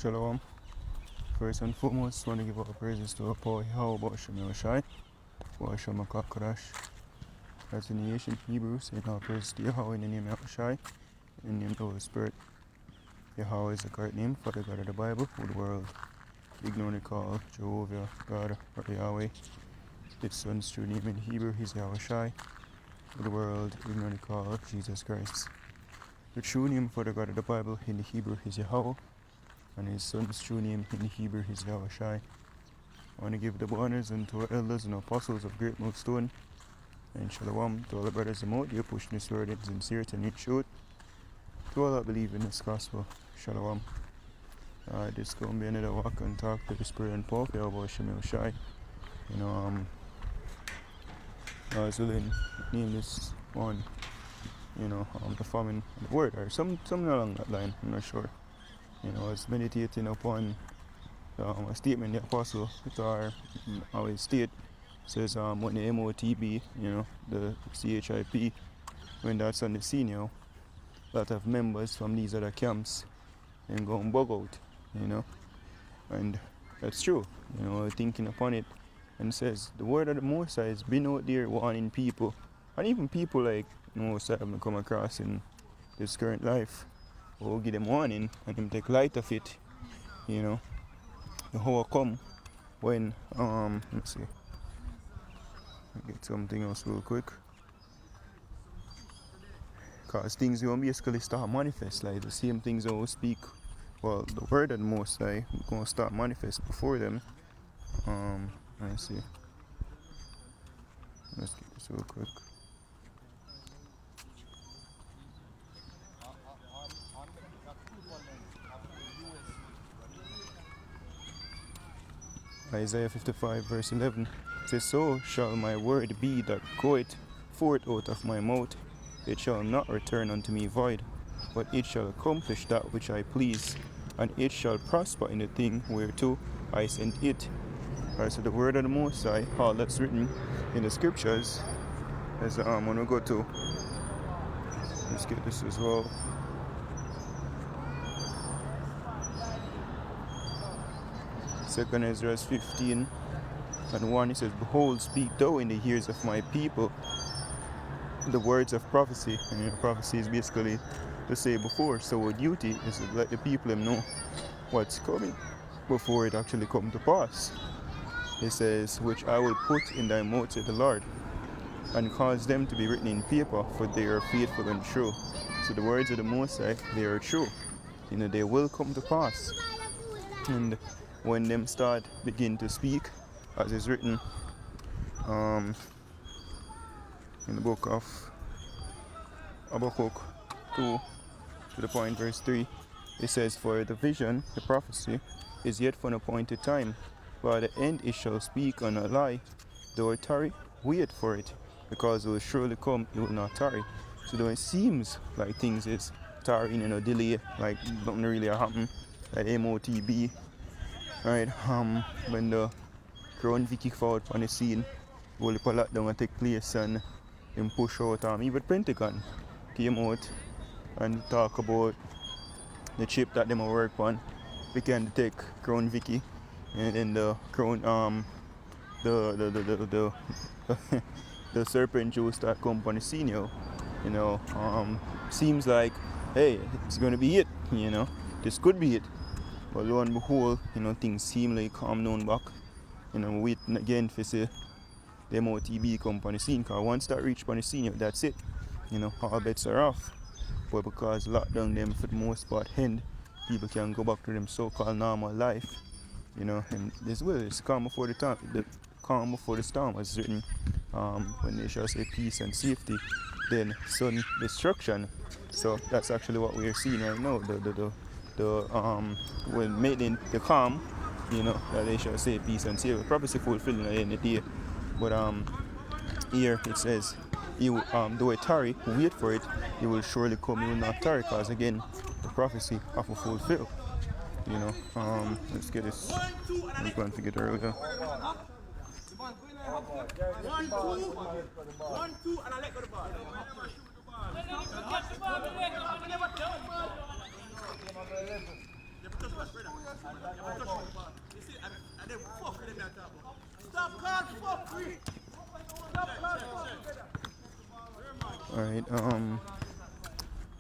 Shalom. First and foremost, want to give all praises to our power Yahweh Shem Shai, Shem Kakarash. As in the ancient Hebrews, and all praise to Yahweh in the name of Shai, in the name of the Holy Spirit. Yahweh is the correct name for the God of the Bible, who the world ignorantly call Jehovah, God, or Yahweh. His son's true name in Hebrew is Yahweh Shai, who the world ignorantly call Jesus Christ. The true name for the God of the Bible in the Hebrew is Yahweh, and his son's true name in the Hebrew is Yahweh Shai. I want to give the honors unto our elders and apostles of Great Millstone, and shalom to all the brothers and out there pushing this word in sincerity and in truth. To all that believe in this gospel, shalom. This is going to be another walk and talk to the Spirit and power of Yahweh Shem Shai. I was willing to name this one, the famine of the word, or something along that line, I'm not sure. I was meditating upon a statement the apostle always state, says when the MOTB, the CHIP, when that's on the scene, a lot of members from these other camps and go and bug out, and that's true, thinking upon it, and says the word of the Most High has been out there warning people, and even people like most of them come across in this current life, will give them warning and them take light of it, the how come when let's see, get something else real quick, because things will basically start manifest, like the same things I will speak, well, the word of the Most High gonna start manifest before them. Let's see, let's get this real quick. Isaiah 55 verse 11 says, so shall my word be that goeth forth out of my mouth. It shall not return unto me void, but it shall accomplish that which I please, and it shall prosper in the thing whereto I sent it. Alright, so the word of the Most High, all that's written in the scriptures, as when we go to, let's get this as well. Second Ezra 15 and 1, it says, behold, speak thou in the ears of my people the words of prophecy. And prophecy is basically to say before, so our duty is to let the people know what's coming before it actually come to pass. It says, which I will put in thy mouth, said the Lord, and cause them to be written in paper, for they are faithful and true. So the words of the Most High, they are true. They will come to pass. And when them begin to speak, as is written in the book of Habakkuk 2 to the point verse 3, it says, for the vision, the prophecy, is yet for an appointed time, but at the end it shall speak and not lie. Though it tarry, wait for it, because it will surely come, it will not tarry. So though it seems like things is tarrying and a delay, like nothing really happen, like MOTB, right? When the Crown Vicky forward on the scene, will a lockdown will take place, and them push out even Pentagon came out and talk about the chip that them work on. We can detect Crown Vicky, and then the Crown the the serpent juice that come on the scene, seems like, hey, it's gonna be it, this could be it. But lo and behold, things seem like calm down back. Waiting again for say the MOTB come on the scene, because once that reach on the scene, that's it. All bets are off. But because lockdown them for the most part end, people can go back to them so-called normal life. And this will, it's calm before the time, the calm before the storm, as written. When they shall say peace and safety, then sudden destruction. So that's actually what we are seeing right now. When making the calm, that they shall say peace and safety, prophecy fulfilling at the end of the day. But here it says, you though it tarry, wait for it, it will surely come, it will not tarry, because again the prophecy have to fulfill. Let's get this. I'm going to get earlier. 1-2, and I let go the ball. Alright,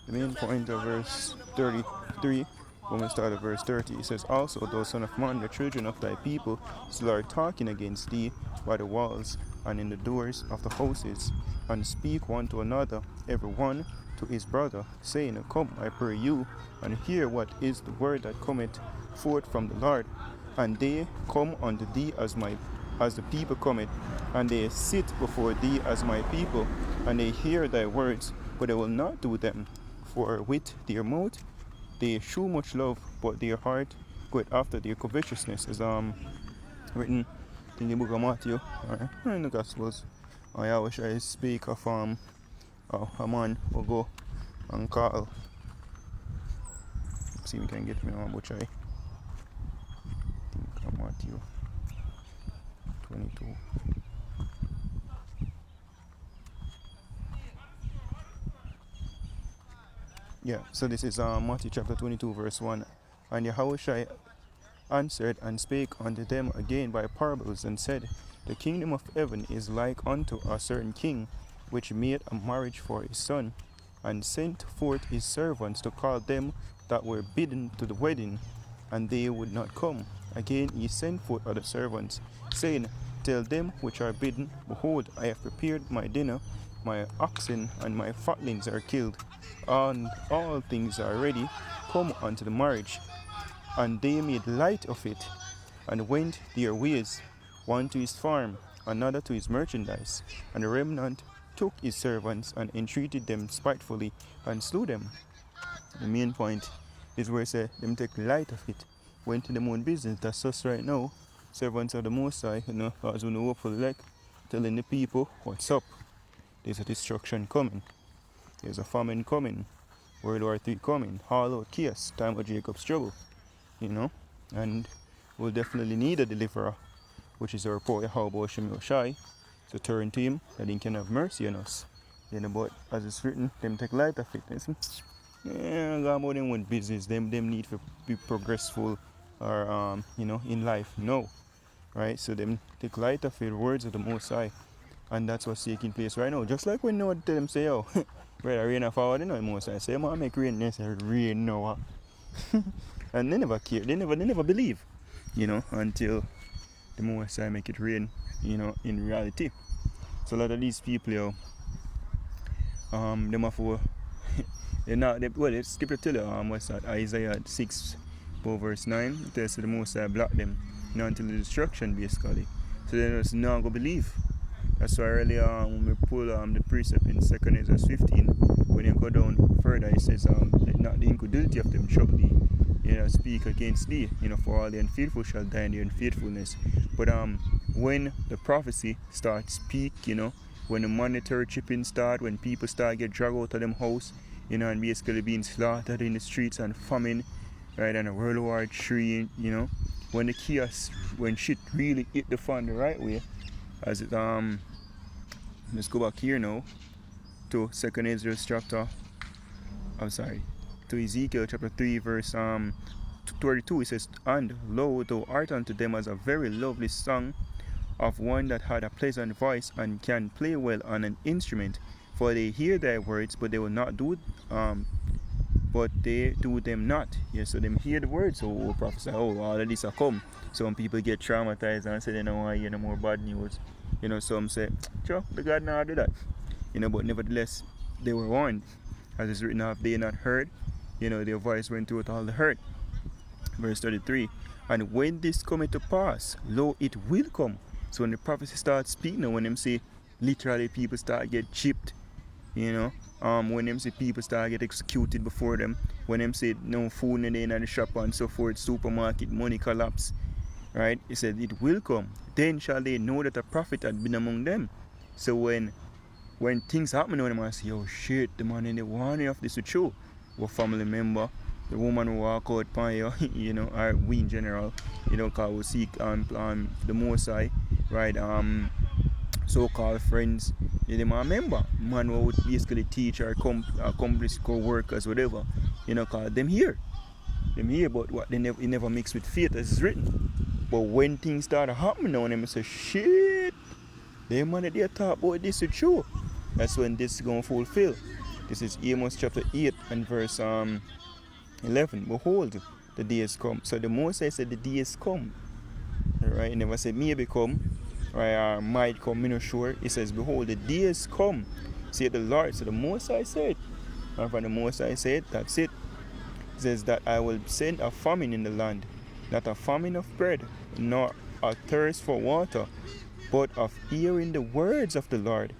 the main point of verse 33, when we start at verse 30, it says, "Also, thou son of man, the children of thy people still are talking against thee by the walls and in the doors of the houses, and speak one to another, every one to his brother, saying, Come, I pray you, and hear what is the word that cometh forth from the Lord. And they come unto thee as the people cometh, and they sit before thee as my people, and they hear thy words, but they will not do them. For with their mouth they shew much love, but their heart goeth after their covetousness," is written in the book of Matthew, or in the Gospels. I wish I speak of a man will go and call. See if we can get me on which I think of Matthew 22. Yeah, so this is Matthew chapter 22, verse 1. "And Yahushua answered and spake unto them again by parables, and said, The kingdom of heaven is like unto a certain king, which made a marriage for his son, and sent forth his servants to call them that were bidden to the wedding, and they would not come. Again he sent forth other servants, saying, Tell them which are bidden, Behold, I have prepared my dinner, my oxen and my fatlings are killed, and all things are ready, come unto the marriage. And they made light of it, and went their ways, one to his farm, another to his merchandise. And the remnant took his servants, and entreated them spitefully, and slew them." The main point is where it says them take light of it, went to them own business. That's us right now, servants of the Most High, as we know for like telling the people what's up. There's a destruction coming, there's a famine coming, World War III coming, all out chaos, time of Jacob's trouble, and we'll definitely need a deliverer, which is our poor Yahweh Shem Yoshai, to turn to him that he can have mercy on us. But as it's written, them take light of it. God about them with business, them need to be progressful or in life. No. Right? So them take light of it, words of the Most High. And that's what's taking place right now. Just like when Noah tell them say, "Oh, brother, rain forward, the Most High say, man, make rain necessary, rain Noah." And they never care, they never believe, until the Most High make it rain, in reality. So a lot of these people, them have to, the scripture tell you, what's that, Isaiah 6, verse 9, it tells the Most High block them, until the destruction, basically. So they just not going to believe. That's why earlier when we pull the precept in 2 Ezra 15, when you go down further, it says, "Let not the incredulity of them trouble thee, speak against thee, for all the unfaithful shall die in their unfaithfulness." But when the prophecy starts speak, when the monetary chipping start, when people start get dragged out of them house, and basically being slaughtered in the streets and famine, right, and a World War III, when the chaos, when shit really hit the fan the right way, as it let's go back here now to 2 Ezra chapter, to Ezekiel chapter 3 verse 32. It says, "And lo, thou art unto them as a very lovely song of one that had a pleasant voice and can play well on an instrument, for they hear thy words, but they will not do but they do them not." So them hear the words, so prophesy, all of this are come. Some people get traumatized and say they don't want to hear no more bad news. Some say, sure, the God now do that. But nevertheless, they were warned. As it's written, have they not heard? Their voice went through all the hurt. Verse 33, "And when this cometh to pass, lo, it will come." So when the prophecy starts speaking, when them say literally people start get chipped, when them say people start get executed before them, when them say no food in the shop and so forth, supermarket, money collapse, right? It said it will come. Then shall they know that a prophet had been among them. So when things happen, when them say, "Oh shit, the man in the warning of this is true," what family member, the woman who walk out by you, or we in general, cause we seek the Most High, right? So-called friends, them a member, man who would basically teach or accomplish co-workers, whatever, cause them here, but what they never mix with faith as it's written. But when things start happening now, them say, "Shit, them man they talk about this is true." That's when this is going to fulfill. This is Amos chapter 8 and verse 11. Behold, the days come. So the Most High said the days come. Right? He never said maybe come, right? Or might come, I'm not sure. He says, behold, the days come, said the Lord. So the Most High said, and from the Most High said, that's it. It says that I will send a famine in the land, not a famine of bread, nor a thirst for water, but of hearing the words of the Lord.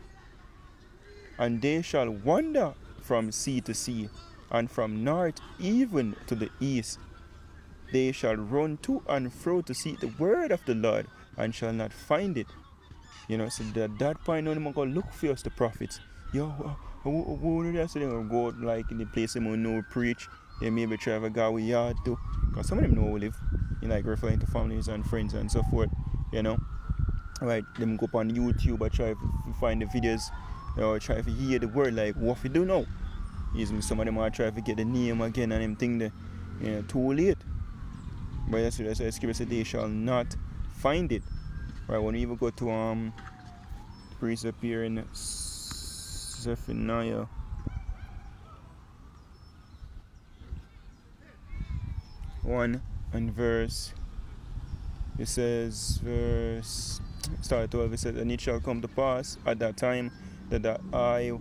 And they shall wander from sea to sea, and from north even to the east. They shall run to and fro to seek the word of the Lord, and shall not find it. So at that point, no one going to look for us, the prophets. Who do that? So they going to go out, like in the place they know preach. They maybe try to go with yard too. Because some of them know who live, like referring to families and friends and so forth. Right, them go up on YouTube or try to find the videos, or try to hear the word, like what we do now. Even some of them are trying to get the name again and them think that too late. But that's why the scripture said they shall not find it. Right, when we even go to precept here in Zephaniah 1 and verse, it says start 12, it says, and it shall come to pass at that time that I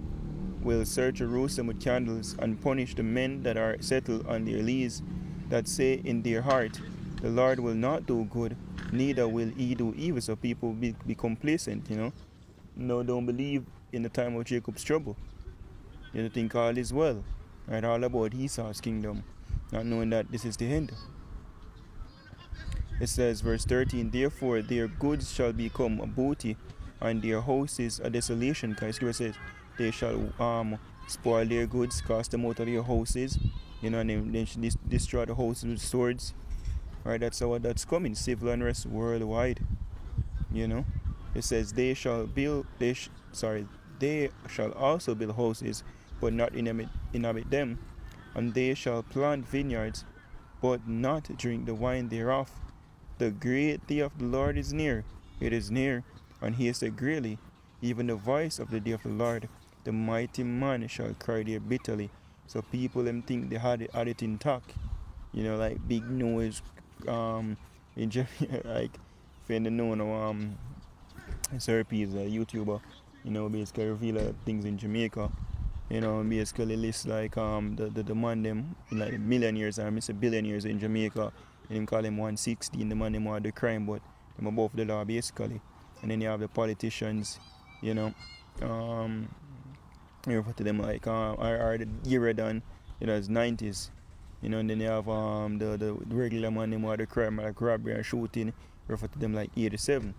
will search Jerusalem with candles, and punish the men that are settled on their lees, that say in their heart, the Lord will not do good, neither will he do evil. So people be complacent, No, don't believe in the time of Jacob's trouble. They think all is well. Right, all about Esau's kingdom, not knowing that this is the end. It says, verse 13, therefore their goods shall become a booty, and their houses a desolation. Because Scripture says, they shall spoil their goods, cast them out of their houses, and they should destroy the houses with swords. Right, that's how that's coming. Civil unrest worldwide. It says they shall also build houses, but not inhabit them, and they shall plant vineyards, but not drink the wine thereof. The great day of the Lord is near. It is near, and he said greatly, even the voice of the day of the Lord. The mighty man shall cry there bitterly. So people them think they had it intact. Like big noise in Jamaica, like if you don't know Serpy is a YouTuber, basically reveal things in Jamaica. Basically list like the man them like millionaires or Mr. Billionaires in Jamaica. And him call him 116, the man them are the crime, but them above the law basically. And then you have the politicians, you refer to them like are the era done, it's 90s. And then you have the regular man them are the crime, like robbery and shooting, refer to them like 87.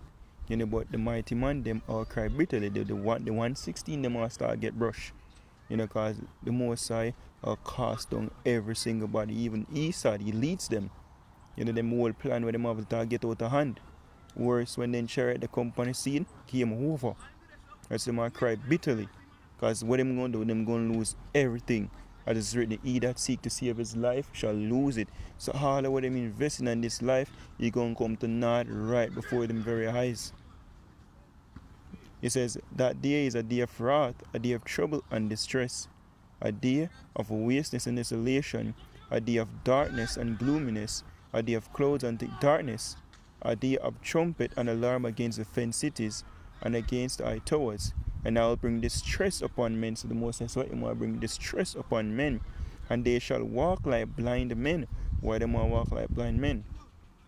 But the mighty man them all cry bitterly. The 116 them all start get brushed. Cause the Most High cast down every single body, even Esau, he leads them. Them whole plan where them have to get out of hand. Worse when then chariot the company scene came over. That's them all cry bitterly. Cause what them gonna do, them gonna lose everything. As it's written, he that seek to save his life shall lose it. So all of what them investing in this life, he gonna come to naught right before them very eyes. It says, that day is a day of wrath, a day of trouble and distress, a day of wasteness and desolation, a day of darkness and gloominess, a day of clouds and thick darkness, a day of trumpet and alarm against the fenced cities and against the high towers. And I will bring distress upon men. So the Most High said, I will bring distress upon men, and they shall walk like blind men. Why them will walk like blind men?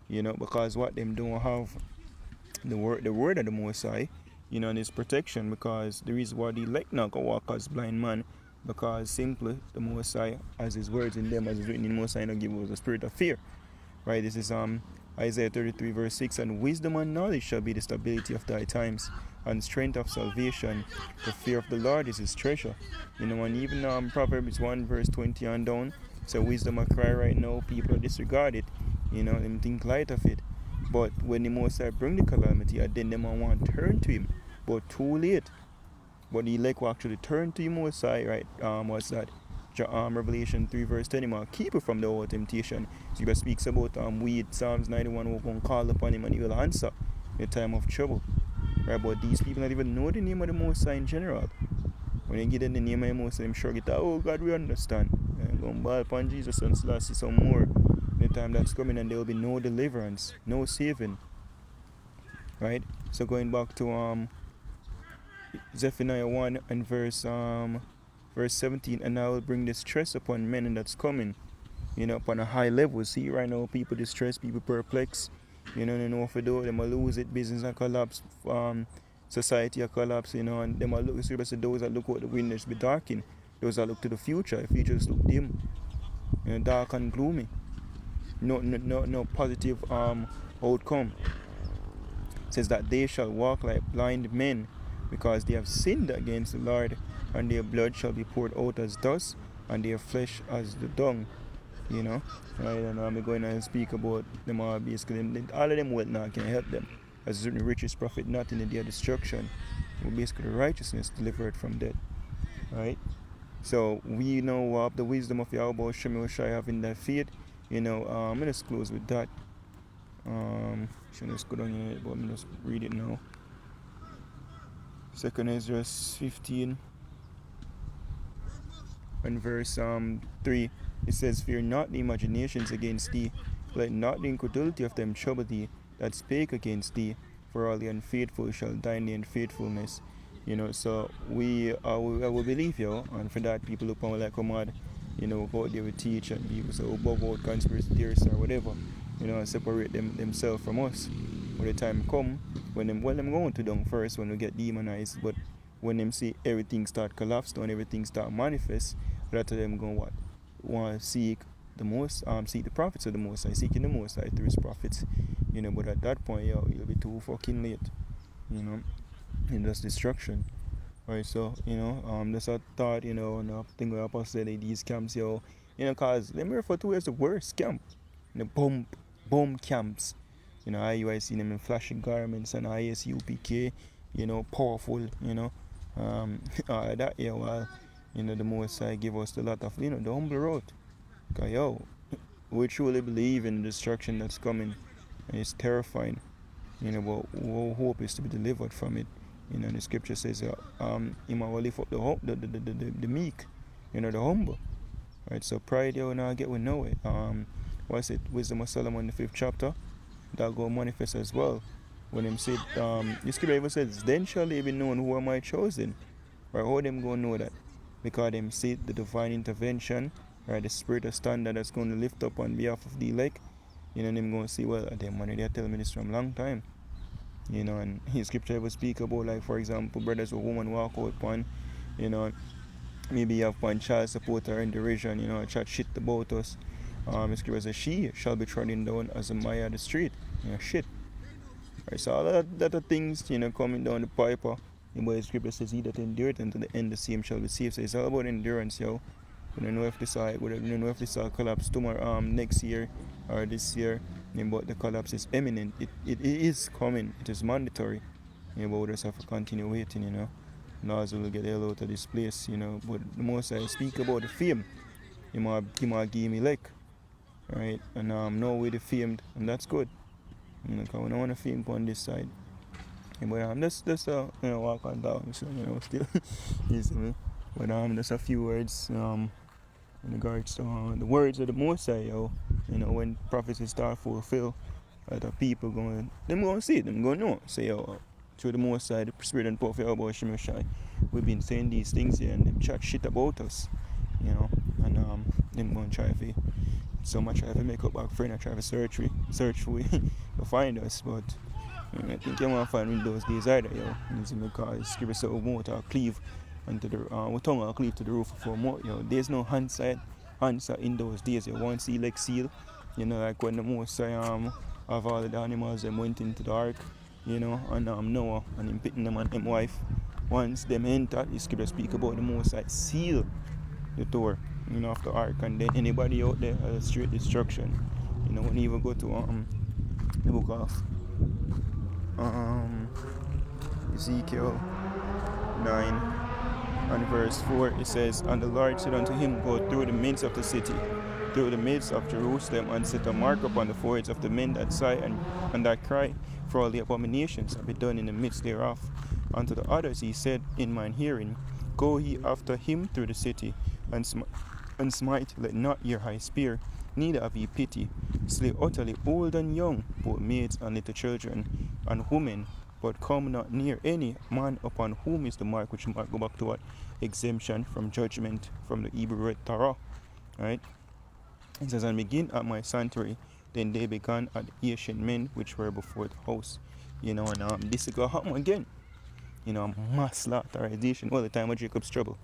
Because what them don't have the word of the Most High, and his protection. Because the reason why the elect not go walk as blind man, because simply the Most High, as his words in them, as is written in the Most High, not give us a spirit of fear. Right, this is Isaiah 33 verse 6, and wisdom and knowledge shall be the stability of thy times, and strength of salvation. The fear of the Lord is his treasure. And even Proverbs 1 verse 20 and down, so wisdom I cry right now, people disregard it, them think light of it. But when the Most High bring the calamity, then them want to turn to him, but too late. But the elect will actually turn to the Most High, right? What's that? Revelation 3 verse 10, him keep it from the whole temptation. So he speaks about weed, Psalms 91, who can call upon him and he will answer in a time of trouble. Right, but these people not even know the name of the Most High in general. When you give them the name of Moses, them shrug it, oh God, we understand. And go and ball upon Jesus and Selassie some more. The time that's coming, and there will be no deliverance, no saving. Right? So going back to Zephaniah 1 and verse 17, and I will bring distress upon men that's coming, upon a high level. See right now, people distressed, people perplexed, they know what to do, they might lose it, business and collapse, society a collapse, and they might look, especially those that look out the windows be darkened, those that look to the future just look dim, dark and gloomy. No positive outcome. It says that they shall walk like blind men, because they have sinned against the Lord, and their blood shall be poured out as dust, and their flesh as the dung. Right? And I'm going to speak about them all. Basically, all of them wealth now can help them. As the richest profit not in the day of destruction. Basically, righteousness delivered from death. Right? So we know the wisdom of Yahweh Shem Shai having that faith. I'm going to close with that. Shouldn't just go down in it, but I'm going to just read it now. 2 Ezra 15 and verse 3. It says, fear not the imaginations against thee, let not the incredulity of them trouble thee that spake against thee, for all the unfaithful shall die in the unfaithfulness. So I will believe you, and for that people look upon like mad, go out there with teach and people say bug out conspiracy theorists or whatever, and separate themselves from us. When the time come, when them going to down first when we get demonized, but when them see everything start collapse down, everything start manifest, a lot of them go want to seek the most, seek the prophets of the Most High, seeking the Most High through His prophets, but at that point, it'll be too fucking late, and that's destruction. Right, so, that's a thought, and I think what I said, these camps, cause them refer to as the worst camp, the bomb camps. I see them in flashing garments and ISUPK, powerful, that while, the Most High give us a lot of, the humble road. Cause we truly believe in the destruction that's coming, and it's terrifying, but our hope is to be delivered from it. The scripture says, He will lift up the meek, the humble. Right, so pride, now get we know it. What's it? Wisdom of Solomon, the 5th chapter. That go manifest as well. When him said, the scripture even says, then shall they be known who am I chosen. Right, how them going to know that? Because them see the divine intervention, right, the spirit of standard that's going to lift up on behalf of the elect. Them going to see, well, them money they tell me this from a long time. And his scripture will speak about, like, for example, brothers or women walk out upon, maybe you have one child supporter in derision, chat shit about us. The scripture says, she shall be trodden down as a mire of the street. Shit. Right, so all that are things, coming down the piper. But the scripture says, he that endureth unto the end, the same shall be saved. So it's all about endurance, We don't know if this will collapse tomorrow, next year or this year. But the collapse is imminent. It is coming. It is mandatory. But we just have to continue waiting, Now as we'll get the hell out of this place, But the most I speak about the fame, he might give me like. Right? And now we're famed, and that's good. Because we don't want to fame on this side. But just walk on down, so still you see me. But just a few words in regards to the words of the Most High, when prophecy start fulfill, the people going to see it, them going to know. Say, through the Most High, the Spirit and power of Yahweh Shem Shai, we've been saying these things here, and them chat shit about us, and them going to try to. So much try to make up back friend, I try to search for it to find us, but I think you won't find me those days either, It's because scripture said more to cleave unto the tongue will cleave to the roof for more, There's no answer in those days. You won't see like seal, like when the Most of all the animals them went into the ark, and Noah and him picking them and him wife. Once them enter, the scripture speak about the Most seal the door, of the ark, and then anybody out there straight destruction. When you even go to the book of Ezekiel 9 and verse 4, it says, and the Lord said unto him, go through the midst of the city, through the midst of Jerusalem, and set a mark upon the foreheads of the men that sigh and that cry, for all the abominations that be done in the midst thereof. Unto the others he said in mine hearing, go ye after him through the city, and smite, let not your eye spare, neither have ye pity. Slay utterly old and young, both maids and little children, and women, but come not near any man upon whom is the mark, which might go back to what? Exemption from judgment from the Hebrew word Torah. Right? It says, and begin at my sanctuary, then they began at the ancient men which were before the house. And this is going to happen again. Mass slaughterization all the time of Jacob's trouble.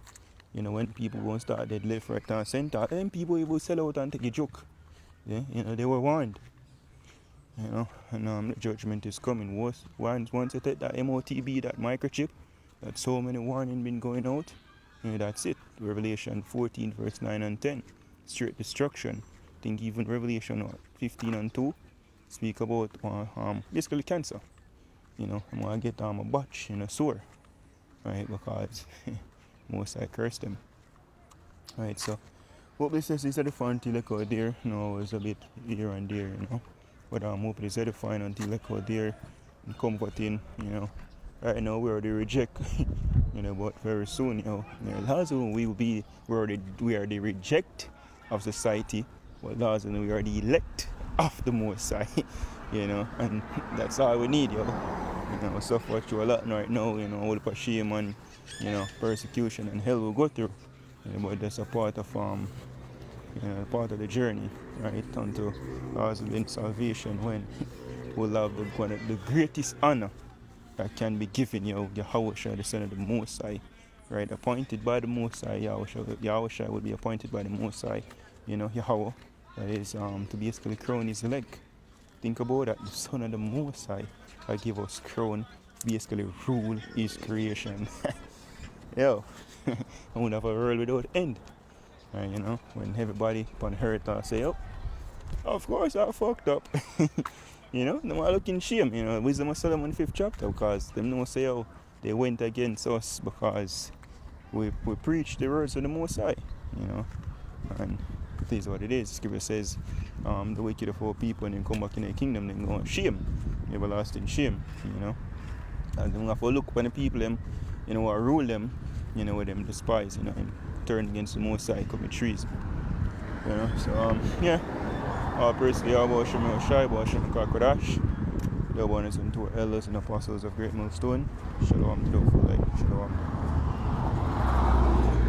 When people go and start dead left, right, and center, then people will sell out and take a joke. Yeah, they were warned. And the judgment is coming. Once you take that MOTB, that microchip, that so many warning been going out, that's it. Revelation 14, verse 9 and 10. Straight destruction. I think even Revelation 15 and 2 speak about basically cancer. I'm going to get a batch in a sore. Right, because most I curse them. Right, so what this is edifying until I go there. It's a bit here and there, But I'm hoping it's edifying until I go there and comforting, Right now we already reject, but very soon, we are the reject of society, but Lord, we are the elect of the Most High, and that's all we need, suffer through a lot right now, all the shame and, persecution and hell we'll go through, but that's a part of part of the journey, right, unto us in salvation, when we'll have the greatest honor that can be given, Yahushua, the Son of the Most High, right, appointed by the Most High. Yahushua will be appointed by the Most High, Yahweh, that is to basically crown his leg. Think about that, the Son of the Most High will give us crown, basically rule his creation. I would have a world without end. Right, when everybody upon earth say, oh, of course I fucked up. No one looking shame, Wisdom of Solomon 5th chapter, because them know say, oh, they went against us because we preach the words of the Most High, and it is what it is. Scripture says, the wicked of all people, and then come back in the kingdom, then go shame, everlasting shame, and then we have to look when the people them, who rule them, with them despise, and turn against the Most High, commit treason, so all praise to Yahweh, Shem Shai, Shem Kakodash, the one is unto our elders and apostles of Great Millstone. Shalom to the full light. Shalom.